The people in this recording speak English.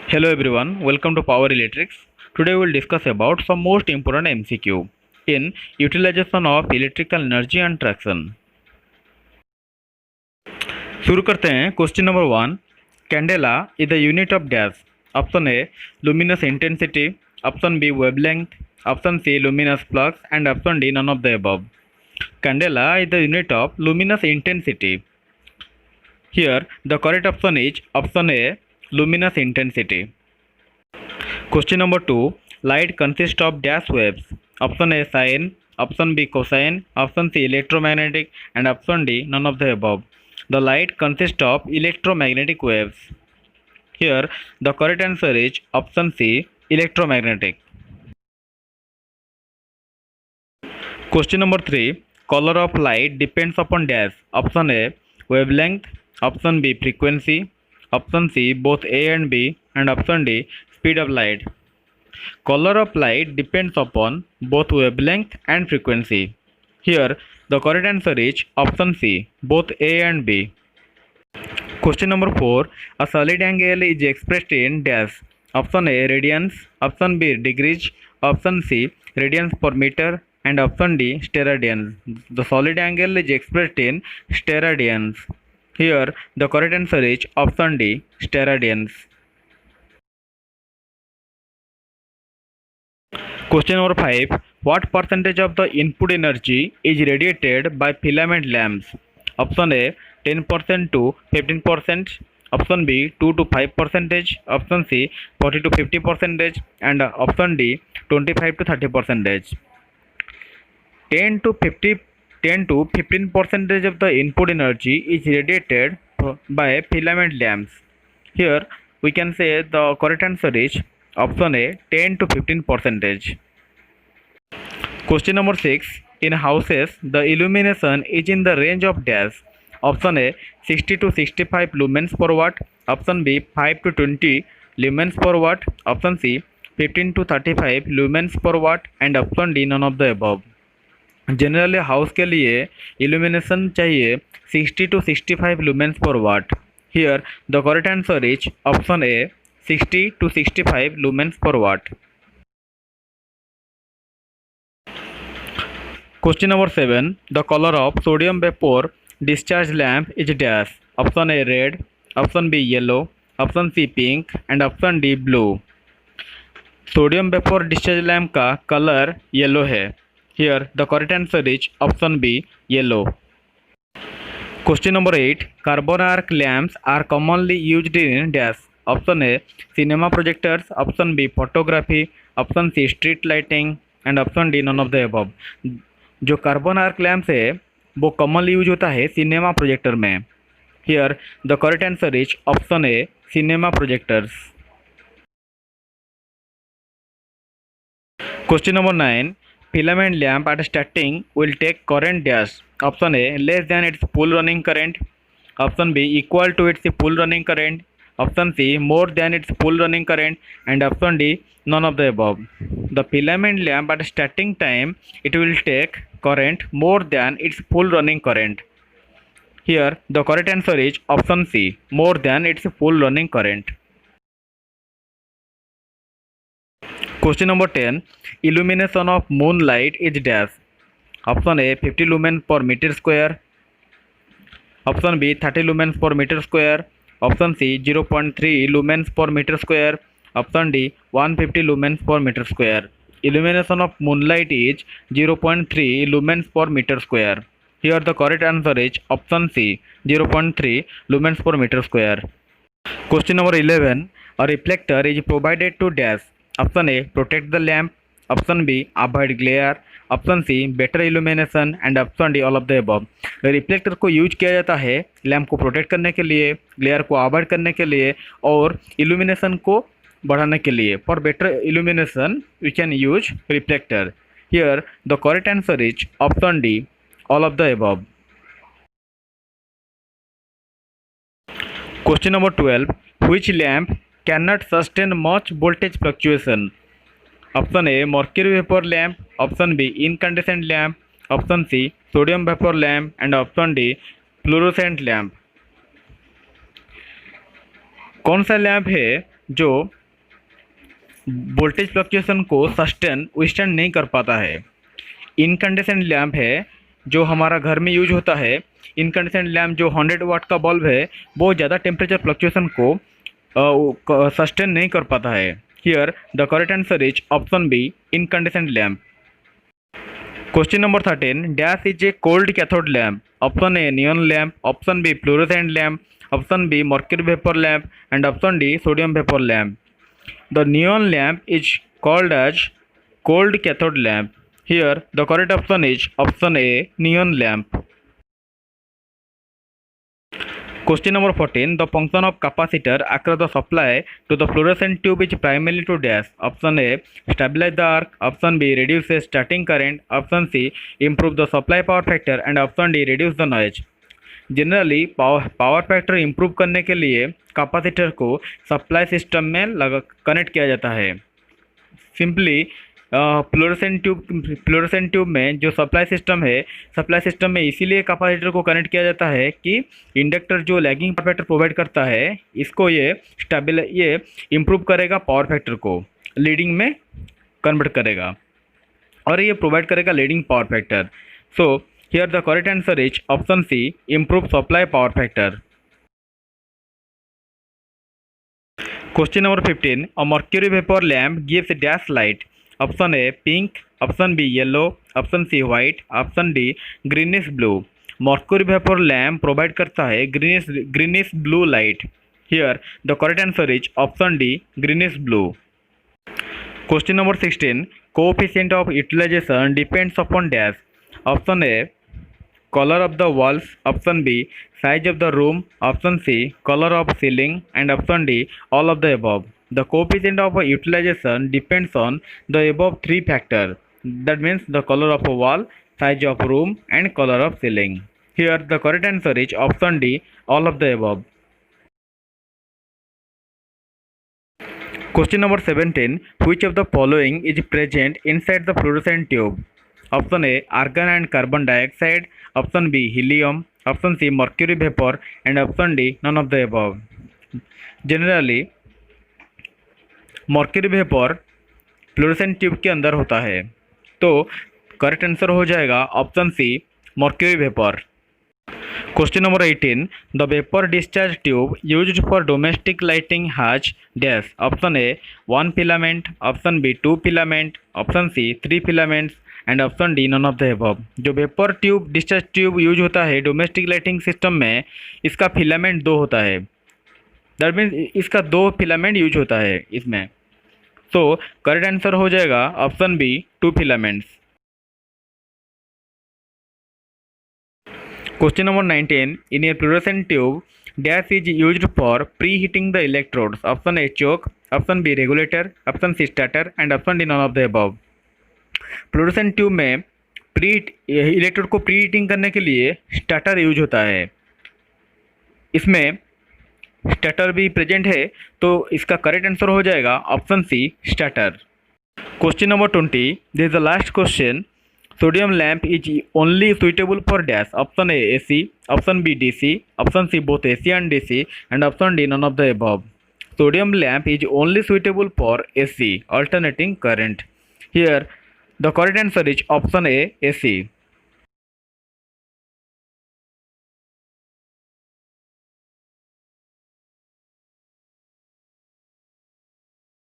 Hello everyone, welcome to Power Electrics. Today we'll discuss about some most important MCQ in utilization of electrical energy and traction. शुरू करते हैं question number 1. Candela is the unit of dash. Option A luminous intensity, option B wavelength, option C luminous flux and option D none of the above. Candela is the unit of luminous intensity. Here the correct option is option A luminous intensity. Question number 2. Light consists of dash waves. Option A sine, option B cosine, option C electromagnetic and option D none of the above. The light consists of electromagnetic waves. Here the correct answer is option C electromagnetic. Question number 3. Color of light depends upon dash. Option A wavelength, option B frequency, option C both A and B and option D speed of light. Color of light depends upon both wavelength and frequency. Here the correct answer is option C both A and B. Question number 4. A solid angle is expressed in dash. Option A radians, option B degrees, option C radians per meter and option D steradians. The solid angle is expressed in steradians. Here the correct answer is option D steradians. Question number 5. What percentage of the input energy is radiated by filament lamps? Option A 10% to 15%, option B 2 to 5%, option C 40 to 50% and option D 25 to 30%. 10 to 15% of the input energy is radiated by filament lamps. Here we can say the correct answer is option A 10 to 15%. Question number 6. In houses, the illumination is in the range of dash. Option A 60 to 65 lumens per watt, option B 5 to 20 lumens per watt, option C 15 to 35 lumens per watt and option D none of the above. Generally house के लिए illumination चाहिए 60 to 65 lumens per watt. Here the correct answer is option A 60 to 65 lumens per watt. Question number 7. The color of sodium vapor discharge lamp is dash. Option A red, option B yellow, option C pink and option D blue. Sodium vapour discharge lamp का colour yellow है. Here the correct answer is option B yellow. Question number 8. Carbon arc lamps are commonly used in dash. Option A cinema projectors, option B photography, option C street lighting and option D none of the above. जो carbon arc lamps है वो commonly use होता है cinema projector में. Here the correct answer is option A cinema projectors. Question number 9. Filament lamp at starting will take current dash. Option A less than its full running current, option B equal to its full running current, option C more than its full running current and option D none of the above. The filament lamp at starting time it will take current more than its full running current. Here the correct answer is option C more than its full running current. Question number 10. Illumination of moonlight is dash. Option A 50 lumens per meter square, option B 30 lumens per meter square, option C 0.3 lumens per meter square, option D 150 lumens per meter square. Illumination of moonlight is 0.3 lumens per meter square. Here the correct answer is option C 0.3 lumens per meter square. Question number 11. A reflector is provided to dash. Option A protect the lamp, option B avoid glare, option C better illumination and option D all of the above. Reflector को use किया जाता है lamp को protect करने के लिए, glare को avoid करने के लिए और इल्यूमिनेशन को बढ़ाने के लिए. For better illumination we can use reflector. Here the correct answer is option D all of the above. Question number 12. Which lamp can not sustain much voltage fluctuation. Option A mercury vapour lamp, option B incandescent lamp, option C sodium vapour lamp and option D fluorescent lamp. कौन सा lamp है जो voltage fluctuation को withstand नहीं कर पाता है। Incandescent lamp है जो हमारा घर में यूज होता है। इनकैंडेसेंट लैम्प जो 100 वाट का बल्ब है वो ज़्यादा टेम्परेचर फ्लक्चुएशन को सस्टेन नहीं कर पाता है। Here the correct answer is option B, incandescent lamp. Question number 13, dash is a cold cathode lamp. Option A neon lamp, option B fluorescent lamp, option B mercury vapour lamp and option D sodium vapour lamp. The neon lamp is called as cold cathode lamp. Here the correct option is option A, neon lamp. Question number 14, the function of capacitor across the supply to the fluorescent tube is primarily to dash. Option A, stabilize the arc, option B, reduce the starting current, option C, improve the supply power factor and option D, reduce the noise. Generally power factor improve करने के लिए capacitor को supply system में connect किया जाता है। Simply fluorescent tube में जो सप्लाई सिस्टम में इसीलिए कैपेसिटर को कनेक्ट किया जाता है कि इंडक्टर जो लैगिंग पावर फैक्टर प्रोवाइड करता है इसको ये इम्प्रूव करेगा, पावर फैक्टर को लीडिंग में कन्वर्ट करेगा और ये प्रोवाइड करेगा leading power factor. So here the correct answer is option C, improve supply power factor. Question number 15, a mercury vapor lamp gives a dash light. Option A pink, option B yellow, option C white, option D greenish blue. Mercury vapor lamp provide करता है greenish blue light. Here the correct answer is option D, greenish blue. Question number 16, coefficient of utilization depends upon dash. Option A color of the walls, option B size of the room, option C color of ceiling and option D all of the above. The coefficient of utilization depends on the above three factors. That means the color of a wall, size of room and color of ceiling. Here the correct answer is option D, all of the above. Question number 17, which of the following is present inside the fluorescent tube? Option A argon and carbon dioxide, option B helium, option C mercury vapor and option D none of the above. Generally mercury vapour fluorescent tube के अंदर होता है, तो correct answer हो जाएगा option C, mercury vapour. Question number 18, the vapour discharge tube used for domestic lighting has dash. Option A 1 filament, option B 2 filament, option C 3 filaments and option D none of the above. जो vapour tube discharge tube use होता है domestic lighting system में, इसका filament 2 होता है। That means इसका 2 filament use होता है इसमें। तो करेक्ट आंसर हो जाएगा option B, 2 filaments. Question number 19, in a fluorescent tube dash is used for preheating the electrodes. Option A choke, option B regulator, option C starter and option D none of the above. Fluorescent tube में electrode को preheating करने के लिए starter use होता है। इसमें starter भी present है, तो इसका करेक्ट आंसर हो जाएगा option C, starter. Question number 20, this is the last question. Sodium lamp is only suitable for dash. Option A AC, option B DC, option C both AC and DC and option D none of the above. Sodium lamp is only suitable for AC, alternating current. Here the correct answer is option A, AC.